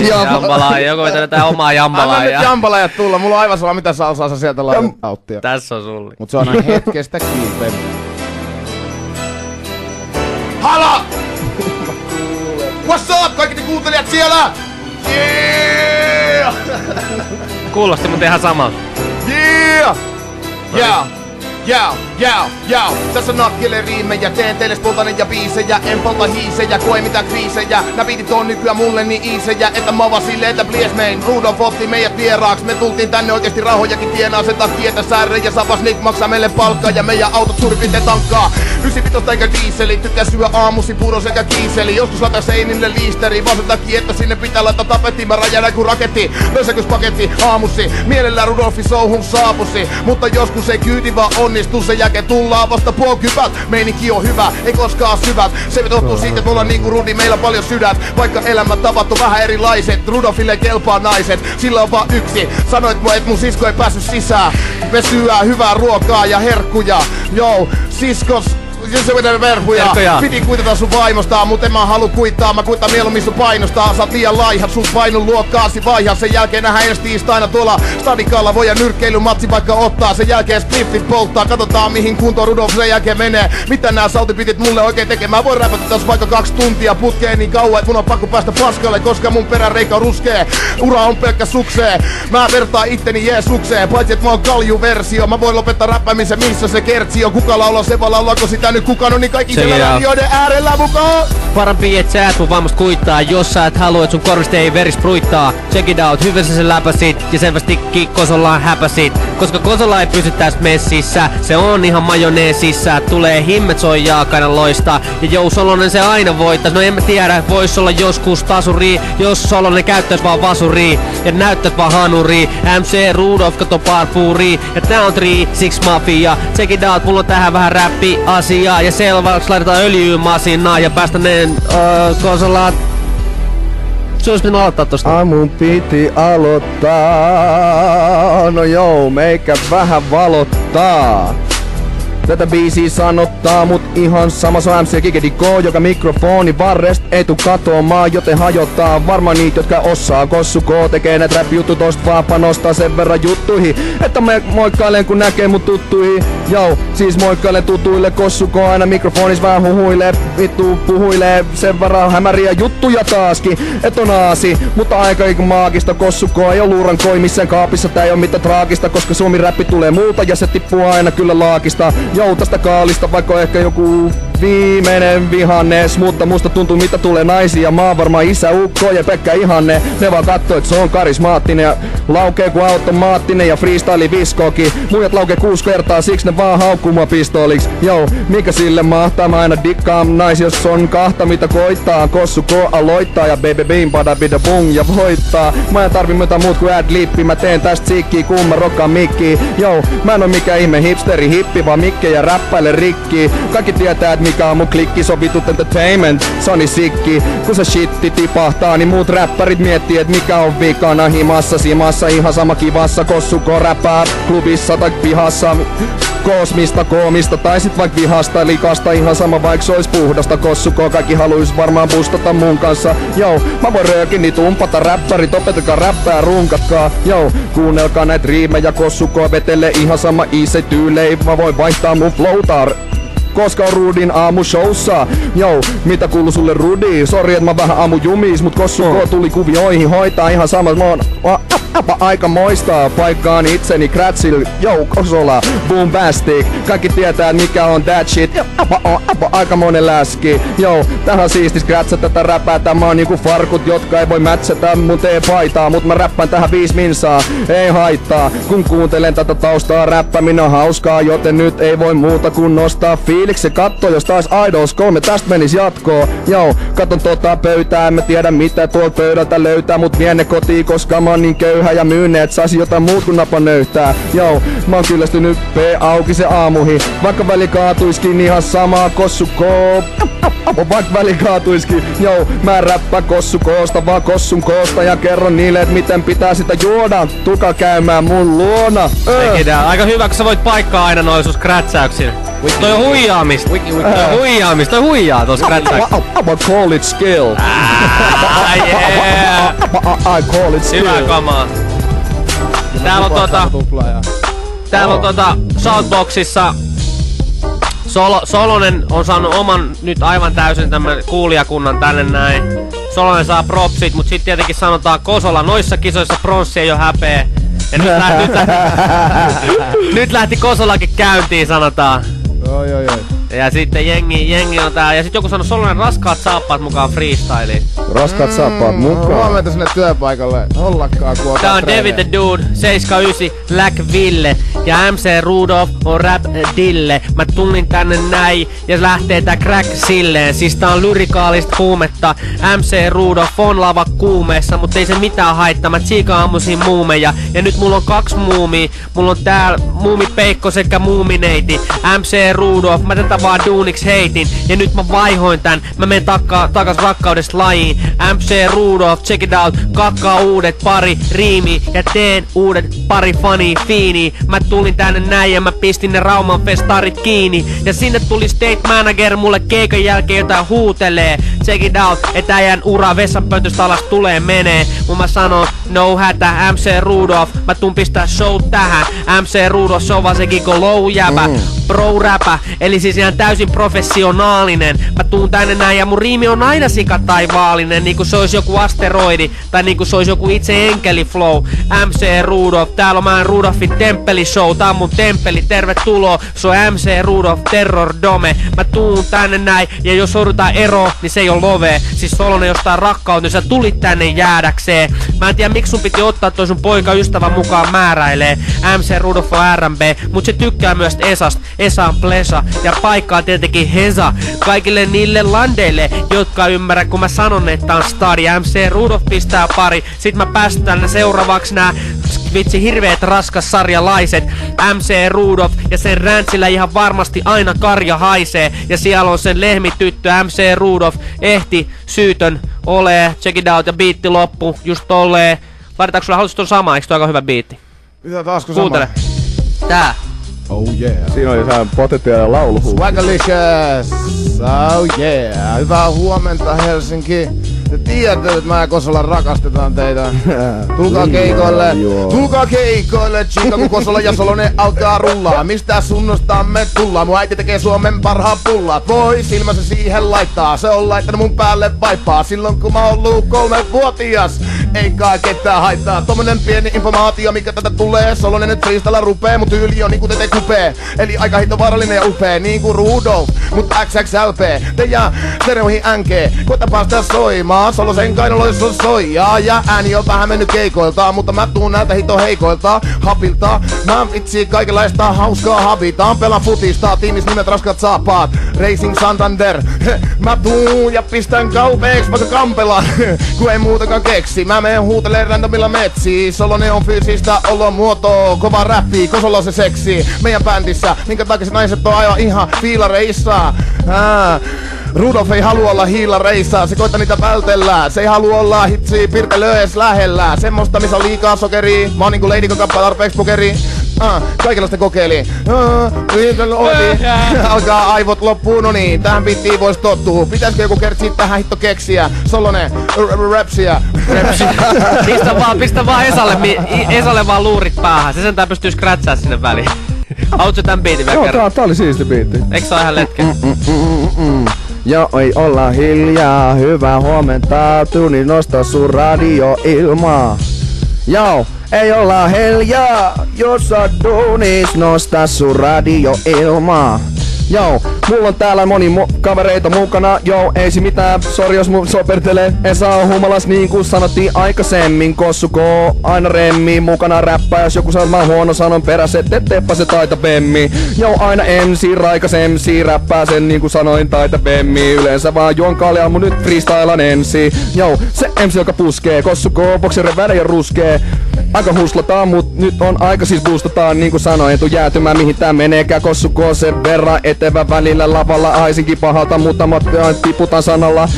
Jambalaa, joku vetää tää omaa jambalaa. Anna nyt jambalajat tulla, mulla on aivan sama mitä salsaa sä sieltä lauttia. Tässä on sulli. Mut se on aina hetkestä kiinni. Hala! What's up, kaikki te kuuntelijat siellä? Yeah! Kuulosti mut ihan samalta. Yeah! Yeah! Tässä on nakkele riimejä, teen teille spontaneja biisejä. En polta hiisejä, koe mitään kriisejä. Nää biitit on nykyään mulle niin iisejä, että mä vaan silleen, että please main. Rudolf otti meidät vieraaks, me tultiin tänne oikeesti rahojakin tienaa. Sen takia, että särre ja sapas Nick maksaa meille palkkaa. Ja meidän autot suurin piirtein tankkaa 95 eikä diiseli, tykkää syö aamusi puro sekä kiiseli. Joskus laita seinille liisteri, vaan sen takia, että sinne pitää laittaa tapetti. Mä räjänä ku raketti, löysäkyspaketti aamusi. Mielellään Rudolfi souhun saapusi, mutta joskus ei kyyti vaan onnistu. Sen jälkeen tullaan vasta puolikypät. Meininki on hyvä, ei koskaan syvät. Se johtuu siitä, että me ollaan niinku Rudi, meillä on paljon sydät. Vaikka elämäntavat on vähän erilaiset, Rudolfille kelpaa naiset, sillä on vaan yksi. Sanoit mua, et mun sisko ei päässyt sisään. Me syödään hyvää ruokaa ja herkkuja. Joo, siskos se vetää verhuja. Piti kuitata sun vaimosta, mut en mä halu kuittaa. Mä kuitan mieluummin sun painostaa. Sä oot liian laiha, sun painun luokkaasi vaiha. Sen jälkeen nähdään ensi tiistaina tuolla stadikalla. Voi ja nyrkkeilymatsi vaikka ottaa. Sen jälkeen spliffit polttaa. Katsotaan mihin kuntoon Rudolf sen jälkeen menee. Mitä nää sautipitit mulle oikein tekee? Mä voin räpätä tässä vaikka 2 tuntia putkeen niin kauan, et mun on pakko päästä paskalle. Koska mun peräreikä on ruskee. Ura on pelkkä suksee. Mä vertaan itteni Jeesukseen. Paitsi et mä oon kaljuversio. Mä voin lopettaa räppäämisen missä se kertsi on. Kuka laulaa se vai laulaako sitä nyt kukaan on niin kaikki siellä radioiden äärellä mukaan. Parempi et sä et mun vammasta kuittaa, jos sä et halua et sun korvista ei veris pruittaa. Check it out, hyvä sä sen läpäsit ja selvästikin Kosolaan häpäsit. Koska Kosola ei pysy tästä messissä, se on ihan majoneesissa. Tulee himmet soijaa kaina loistaa ja Jou Solonen se aina voittais. No en mä tiedä, vois olla joskus tasuri, jos Solonen käyttäis vaan vasuri ja näyttäis vaan hanuri. MC Rudolf kato parfuuri ja tää on 3-6 Mafia. Check it out, mulla on tähän vähän räppi asiaa ja selväksi laitetaan öljyyn masinaa ja päästäneen Kosolaan. Se olisi pitänyt aloittaa tosta. Mun piti aloittaa. No joo, meikä vähän valottaa. Tätä biisiä sanottaa, mut ihan sama se on MC Kikedi K, joka mikrofoni varrest ei tuu katoamaan, joten hajottaa varmaan niitä, jotka osaa. Kossu K tekee näitä rap-juttu tosta vaan panostaa sen verran juttuihin, että mä moikkailen kun näkee mut tuttuihin. Joo, siis moikkailen tutuille, Kossu K aina mikrofonis vähän huhuilee, vittu puhuilee sen verran hämäriä juttuja taaskin. Et on aasi, mutta aika maagista. Kossu K ei oo luurankoi missään kaapissa, tää ei oo mitään traagista, koska suomi räppi tulee multa ja se tippuu aina kyllä laakista. Joo, tästä kaalista, vaikka ehkä joku viimeinen vihannes, mutta musta tuntuu mitä tulee naisia. Mä oon varmaan isä Ukko ja Pekka Ihanne. Ne vaan kattoo, et se on karismaattinen ja laukee ku automaattinen ja freestyle viskoki. Muijat laukee 6 kertaa, siksi ne vaan haukkuu mua pistooliks. Joo, mikä sille mahtaa, mä aina dikkaan nais, jos on kahta mitä koittaa. Kossu K aloittaa ja baby beam bada bida bung ja voittaa. Mä en tarvi mitään muut kuin ad-lippi, mä teen tästä sikkii kun mä rokkaan mikkiä. Joo, mä en oo mikään ihme hipsteri hippi, vaan mikke ja räppäile rikki. Kaikki tietää et mikä on mun klikki, se on vitut entertainment, Sony sikki. Kun se shitti tipahtaa, niin muut räppärit miettii et mikä on vikana himassa, simassa, ihan sama kivassa. Kossu K räppää klubissa tai pihassa, kosmista, koomista tai sit vaik vihasta, likasta, ihan sama vaik se ois puhdasta. Kossu K kaikki haluis varmaan bustata mun kanssa. Joo, mä voin röökin tumpata räppärit, opetakaa räppää, runkatkaa. Joo, kuunnelkaa näit riimejä, Kossu K vetelee ihan sama easy tyylei. Mä voin vaihtaa mun flowtar, koska on Rudin aamushowssa. Joo, mitä kuuluu sulle Rudi? Sori et mä vähän aamu jumis, mut Kossu K tuli kuvioihin hoitaa ihan sama. Mä oon aika moistaa paikkaan itseni Kratsil. Joo, Kosola, Boombastic. Kaikki tietää mikä on that shit. Aika monen läski. Joo, tähän siistis kratsa tätä räpätä. Mä oon niinku farkut, jotka ei voi mätsätä mun tee-paitaa. Mut mä räppään tähän 5 minsaa, ei haittaa. Kun kuuntelen tätä taustaa, räppäminen on hauskaa, joten nyt ei voi muuta kuin nostaa fiiliksi katto, jos taas Idols 3 tästä menis jatkoon. Joo, katon tota pöytää, en mä tiedä mitä tuolta pöydältä löytää, mut vien ne kotiin, koska mä oon niin köyhä ja myynne, et saisi jotain muut kuin napa nöyhtää. Joo, mä oon kyllästynyt auki se aamuhi, vaikka väli kaatuiskin ihan samaa. Kossu K, vaikka väli kaatuiskin. Joo, mä räppään Kossu Koosta, vaan Kossun Koosta ja kerron niille, et miten pitää sitä juoda. Tulkaa käymään mun luona. Aika hyvä, kun sä voit paikkaa aina noin sun scratchauksilla. Toi on huijaamista. Toi huijaa tos scratchak. I call it skill. Yeah. I call it skill. Hyvä kamaa. Täällä on Shoutboxissa Solonen on saanut oman nyt aivan täysin tämän kuulijakunnan tänne näin. Solonen saa propsit, mut sit tietenkin sanotaan Kosola noissa kisoissa pronssi ei oo häpeä. Ja nyt lähti Kosolakin käyntiin sanotaan. Oi. Ja sitten jengi on tää. Ja sit joku sanoi Solonen raskaat saappaat mukaan freestyliin. Raskaat saappaat mukaan. Huomenta sinne työpaikalle. Hollakkaa kuokaa. Tää on David the Dude, 79, Black Ville. Ja MC Rudolph on Rap Dille. Mä tulin tänne näin ja lähtee tää crack silleen. Siis tää on lyrikaalista huumetta. MC Rudolph on lava kuumeessa, mut ei se mitään haittaa. Mä tsiikaan aamuisin muumeja. Ja nyt mulla on 2 muumia. Mulla on täällä muumi Peikko sekä muumineiti. MC Rudolph, mä tätä vaan duuniks heitin. Ja nyt mä vaihoin tän. Mä menen takas rakkaudesta lajiin. MC Rudolph, check it out. Kakkaa uudet pari riimi. Ja teen uudet pari funny fiini. Mä tulin tänne näin ja mä pistin ne Rauman festarit kiinni. Ja sinne tuli state manager mulle keikan jälkeen jotain huutelee. Check it out, et äijän ura vessanpöntöstä alas tulee menee. Mun mä sanon, no hätä, MC Rudolph. Mä tuun pistää show tähän. MC Rudolph, se on vaan se kiko low jäbä. Pro räpä, eli siis ihan täysin professionaalinen. Mä tuun tänne näin ja mun riimi on aina sikataivaalinen. Niinku se ois joku asteroidi, tai niinku se ois joku itse enkeli flow. MC Rudolph, täällä on mä Rudolphin tempelishow. Tää on mun temppeli, tervetuloa. Se on MC Rudolph Terror Dome. Mä tuun tänne näin, ja jos joudutaan eroon, niin se ei oo love. Siis Solonen jostain rakkautta, niin sä tulit tänne jäädäkseen. Mä en tiedä miksi sun piti ottaa toi sun poikaystävän mukaan määräilee. MC Rudolph on R&B, mut se tykkää myös Esasta. Esa on Plesa, ja paikka on tietenkin Hesa. Kaikille niille landeille, jotka ymmärrä kun mä sanon, että on stadi. MC Rudolph pistää pari, sit mä päästän seuraavaksi nää vitsi hirveet raskassarjalaiset. MC Rudolph ja sen räntsillä ihan varmasti aina karja haisee. Ja siellä on sen lehmityttö MC Rudolph. Ehti syytön olee. Check it out ja biitti loppu. Just tolleen. Laitetaanko sulla haluaisit ton sama? Eiks toi aika hyvä biitti? Mitä taasko sama? Kuuntele. Tää. Oh yeah. Siinä oli sehän potentiaalinen lauluhuu. Swagalicious. Oh yeah. Hyvää huomenta Helsinki. Te tiedätte, että mä ja Kosola rakastetaan teitä. Tulkaa keikoille. Tulkaa keikoille. Chica kun Kosola ja Solonen alkaa rullaa. Mistä sunnasta me tullaan? Mun äiti tekee Suomen parhaat pullat. Voi silmänsä siihen laittaa. Se on laittanut mun päälle vaippaa. Silloin kun mä oon ollut 3-vuotias. Ei kai ketään haittaa. Tommonen pieni informaatio mikä tätä tulee. Solonen nyt freestalla rupee. Mut tyyli on niinku tete kupee. Eli aika hitovaarallinen ja upee. Niinku Rudolph. Mut XXLP. Te ja stereoihin NG. Koita päästä soimaan. Solosen kainaloissa soijaa ja ääni on vähän mennyt keikoilta. Mutta mä tuun näiltä hito heikoilta hapilta. Mä vitsi kaikenlaista hauskaa habitaan. Pelaan futista, tiimis nimet raskat saapaat. Racing Santander. Mä tuun ja pistän kaupeeks vaikka Kampela. Kun ei muutakaan keksi. Mä menen huutelee randomilla metsiin. Solonen on fyysistä olomuotoa. Kova räppi, Kosola se seksi. Meidän bändissä, minkä takia naiset on aivan ihan fiilareissa. Rudolph ei halua olla hiilareissa, se koittaa niitä vältellä. Se ei halua olla hitsi pirtelöes lähellä. Semmoista missä on liikaa sokeria. Mä oon niinku Lady Gaga tarpeeksi pokeri. Kaikenlaista kokeili. Alkaa aivot loppuun, no niin, tähän bittiin vois tottua. Pitäisikö joku kertsi tähän hitto keksiä? Solonen, rapsia. Pistä vaan Esalle vaan luurit päähän. Se sentään pystyy scratchaa sinne väliin. Haluatko tän biitin vielä kerran? Joo, tää oli siisti biitti. Eiks tää oo ihan letke? Joo, ei olla hiljaa, hyvää huomenta, tuni nosta sun radio ilmaa. Joo, ei olla hiljaa, jos sä duunis, nosta sun radio ilmaa. Joo, mulla on täällä moni kavereita mukana. Joo, ei si mitään, sori jos mun sopertelee. Esa on humalas niin kuin sanottiin aikaisemmin. Kossuko aina remmi mukana räppää. Jos joku sanoo mä oon huono sanon peräset, etteepä se taita bemmi. Joo, aina MC, raikas MC, räppää sen niin kuin sanoin taita bemmi. Yleensä vaan juon kaljaa, mun nyt freestylan ensi. Joo, se MC joka puskee. Kossuko boksere väliä ruskee. Aika huslataan, mut nyt on aika siis boostataan. Niinku sanoin, en tuu jäätymään mihin tää meneekään. Kossukoo sen verran etevä välillä lavalla. Aisinkin pahalta, mutta mä tiputan sanalla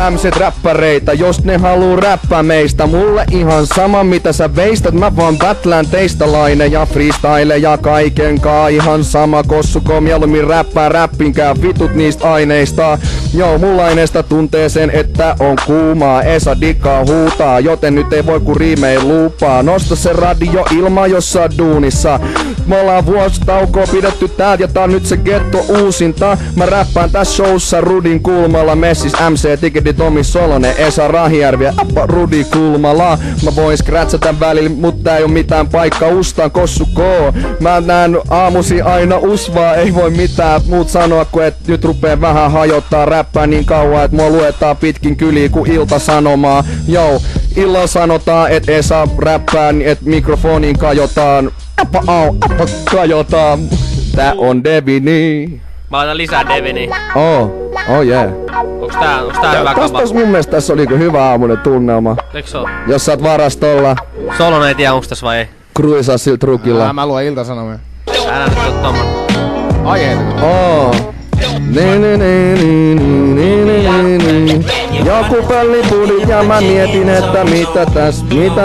MC-räppäreitä, jos ne haluu räppää meistä. Mulle ihan sama mitä sä veistät, mä vaan battlään teistä laine ja freestyle ja kaikenkaan. Ihan sama, Kossukoo mieluummin räppää räppinkää vitut niistä aineista. Joo, mulla aineesta tuntee sen, että on kuumaa. Esa dikkaa huutaa, joten nyt ei voi ku riimei luupaa. Nosta se radio ilma, jos sä oot duunissa. Me ollaan vuositaukoa pidetty täältä ja tää on nyt se getto uusinta. Mä räppään tässä showssa Rudin kulmalla. Messis MC, Tikedi, Tomi Solonen, Esa Rahijärvi ja Rudi kulmalla. Mä voin scratchata välillä, mut tää ei oo mitään paikka ustaan Kossukoo. Mä näen aamusi aina usvaa, ei voi mitään muut sanoa kuin et nyt rupee vähän hajottaa räppää niin kauan, et mua luetaan pitkin kyliä ku Ilta-Sanomaa. Joo, illalla sanotaan, et Esa räppää, et mikrofoniin kajotaan. Kajotaan. Tää on Devini. Mä laitan lisää Devini. Oh yeah. Onks tää hyvä kama? Mun mielestä tässä oli hyvä aamunen tunnelma. Eiks oo? Jos sä oot varastolla. Solonen ei tiedä onks tässä vai ei. Kruisaa sillä trukilla. Mä luen Ilta-Sanomia. Älä nyt oo tommonen. Ai ei. Joku pallipudi ja mä mietin, että mitä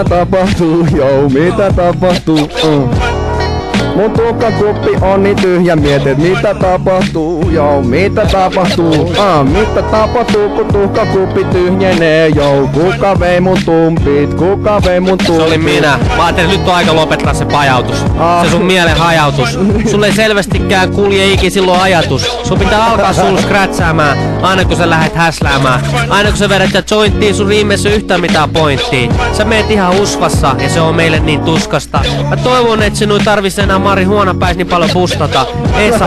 tapahtuu, mitä tapahtuu. Mun tukkakuppi on niin tyhjä, mietit mitä tapahtuu, mitä tapahtuu. Mitä tapahtuu, kun tuhkakuppi tyhjenee, kuka vei mun tumpit, kuka vei mun tumpit. Se oli minä. Mä ajattelin, nyt on aika lopettaa se pajautus. Se sun mielen hajautus. Sulle ei selvästikään kulje ikin silloin ajatus. Sun pitää alkaa sul scratchaamaan, aina kun sä lähet häsläämään. Aina kun sä vedät ja jointtiin, sun riimeissä yhtään mitään pointtia. Sä meet ihan usvassa ja se on meille niin tuskasta. Mä toivon, et sinun tarvis enää marihuonapäis niin paljon bustata. Esa,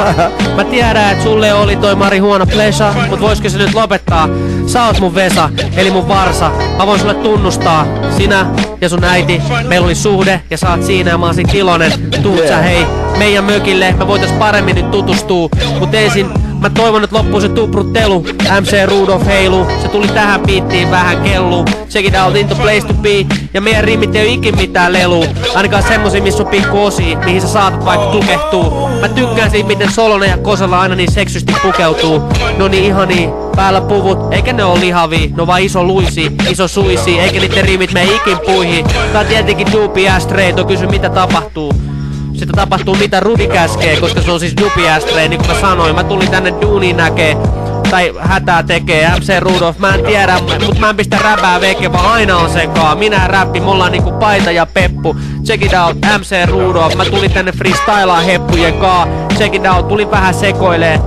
mä tiedän, että sulle oli toi marihuona pleasure, mut voisiko se nyt lopettaa? Sä oot mun Vesa, eli mun varsa. Mä voin sulle tunnustaa, sinä ja sun äiti, meillä oli suhde ja sä oot siinä ja mä oon sit iloinen. Tuut sä hei meidän mökille, me voitais paremmin nyt tutustua. Mut ensin mä toivon, että loppuu se tupruttelu. MC Rudolf heilu, se tuli tähän biittiin vähän kellu. Check it out, into place to be. Ja meidän riimit ei oo ikin mitään lelu. Ainakaan semmosia, missä on pikku osia, mihin sä saatat vaikka tukehtuu. Mä tykkään siitä, miten Solonen ja Kosala aina niin seksysti pukeutuu. No niin ihania, päällä puvut, eikä ne oo lihavia. No vaan iso luisi, iso suisi, eikä niitten riimit mene ikin puihin. Tää on tietenkin dubi astreit, on kysy mitä tapahtuu. Sitten tapahtuu mitä Rudi käskee, koska se on siis dubi astrei, niin kuin mä sanoin. Mä tulin tänne duuniin näkee, tai hätää tekee, MC Rudolf, mä en tiedä, mut mä en pistä räpää veke, vaan aina on sekaa. Minä ja räppi, me ollaan niinku paita ja peppu. Check it out, MC Rudolf, mä tulin tänne freestylaa heppujen kaa. Check it out, tulin vähän sekoilee.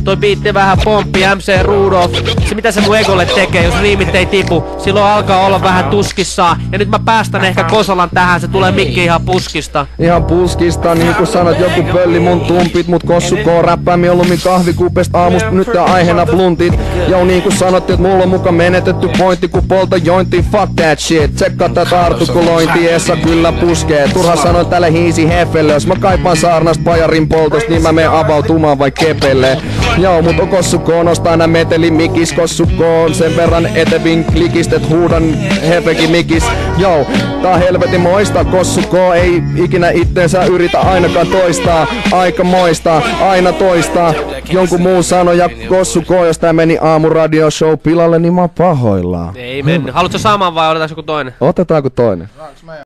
Toi biitti vähän pomppi, MC Rudolf. Se mitä se mun egolle tekee, jos riimit ei tipu, silloin alkaa olla vähän tuskissaan. Ja nyt mä päästän ehkä Kosalan tähän, se tulee mikki ihan puskista. Ihan puskista, niin kuin sanot, joku pölli mun tumpit, mut Kossukoo räppää mieluummin kahvikupesta aamusta, nyt tää aiheena bluntit. Joo, niin kuin sanot, että mulla on muka menetetty pointti, kun polta jointiin, fuck that shit. Tsekkaa tätä artikulointia, Esa kyllä puskee. Turha sanoin tälle hiisi hefelle, jos mä kaipaan saarnasta pajarin poltosta, niin mä menen avautumaan vai kepelle. Joo, mut Kossukoo nostaa nää meteli mikis. Kossukoo on sen verran etevin klikist, et huudan hefekin mikis. Joo, tää on helvetin moista. Kossukoo ei ikinä itteensä yritä ainakaan toistaa. Aika moista, aina toistaa. Jonkun muun sanoja Kossukoo, jos tää meni aamuradio show pilalle, niin mä oon pahoillaan. Ei mennyt. Haluatko saamaan vai otetaanko joku toinen? Otetaanko toinen?